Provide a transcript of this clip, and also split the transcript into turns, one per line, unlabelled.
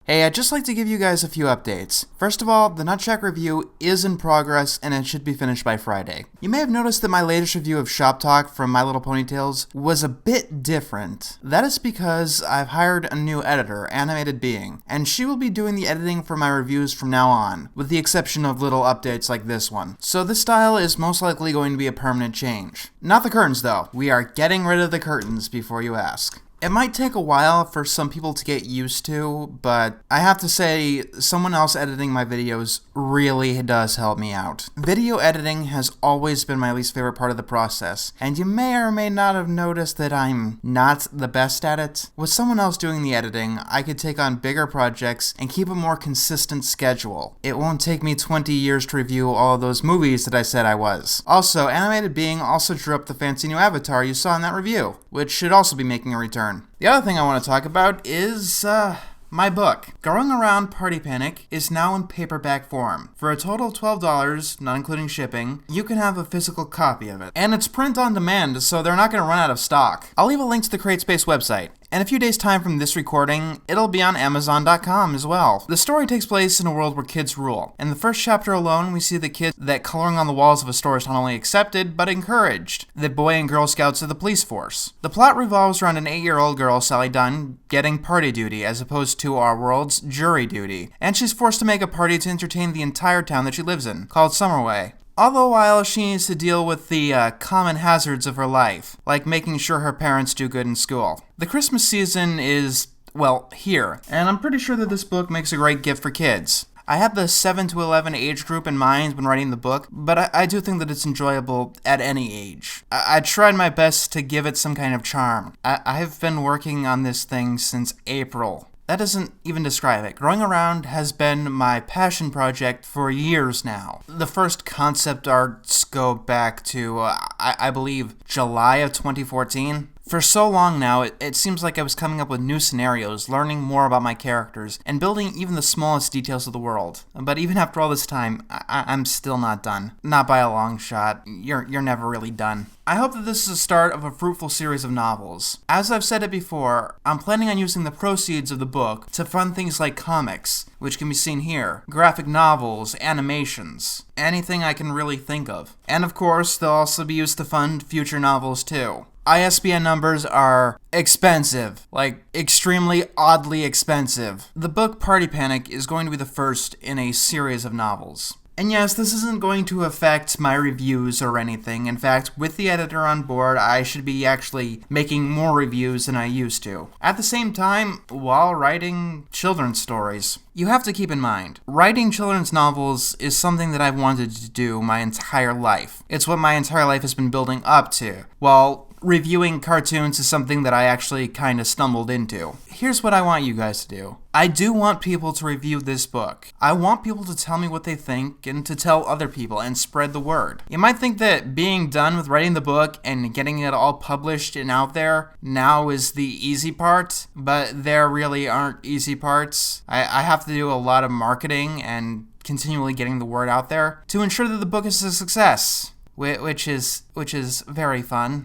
Hey, I'd just like to give you guys a few updates. First of all, the Nutsack review is in progress and it should be finished by Friday. You may have noticed that my latest review of Shop Talk from My Little Ponytails was a bit different. That is because I've hired a new editor, Animated Being, and she will be doing the editing for my reviews from now on, with the exception of little updates like this one. So this style is most likely going to be a permanent change. Not the curtains though. We are getting rid of the curtains before you ask. It might take a while for some people to get used to, but I have to say, someone else editing my videos really does help me out. Video editing has always been my least favorite part of the process, and you may or may not have noticed that I'm not the best at it. With someone else doing the editing, I could take on bigger projects and keep a more consistent schedule. It won't take me 20 years to review all of those movies that I said I was. Also, Animated Being also drew up the fancy new avatar you saw in that review, which should also be making a return. The other thing I want to talk about is, my book. Going Around Party Panic is now in paperback form. For a total of $12, not including shipping, you can have a physical copy of it. And it's print on demand, so they're not going to run out of stock. I'll leave a link to the CreateSpace website. In a few days' time from this recording, it'll be on Amazon.com as well. The story takes place in a world where kids rule. In the first chapter alone, we see the kids that coloring on the walls of a store is not only accepted, but encouraged. The Boy and Girl Scouts of the police force. The plot revolves around an 8-year-old girl, Sally Dunn, getting party duty as opposed to our world's jury duty. And she's forced to make a party to entertain the entire town that she lives in, called Summerway. All the while, she needs to deal with the common hazards of her life, like making sure her parents do good in school. The Christmas season is, well, here, and I'm pretty sure that this book makes a great gift for kids. I had the 7 to 11 age group in mind when writing the book, but I do think that it's enjoyable at any age. I tried my best to give it some kind of charm. I've been working on this thing since April. That doesn't even describe it. Growing Around has been my passion project for years now. The first concept arts go back to, I believe, July of 2014. For so long now, it seems like I was coming up with new scenarios, learning more about my characters, and building even the smallest details of the world. But even after all this time, I'm still not done. Not by a long shot. You're never really done. I hope that this is the start of a fruitful series of novels. As I've said it before, I'm planning on using the proceeds of the book to fund things like comics, which can be seen here, graphic novels, animations, anything I can really think of. And of course, they'll also be used to fund future novels too. ISBN numbers are expensive, like extremely oddly expensive. The book Party Panic is going to be the first in a series of novels. And yes, this isn't going to affect my reviews or anything. In fact, with the editor on board, I should be actually making more reviews than I used to. At the same time, while writing children's stories, you have to keep in mind, writing children's novels is something that I've wanted to do my entire life. It's what my entire life has been building up to, while reviewing cartoons is something that I actually kind of stumbled into. Here's what I want you guys to do. I do want people to review this book. I want people to tell me what they think and to tell other people and spread the word. You might think that being done with writing the book and getting it all published and out there now is the easy part, but there really aren't easy parts. I have to do a lot of marketing and continually getting the word out there to ensure that the book is a success, which is very fun.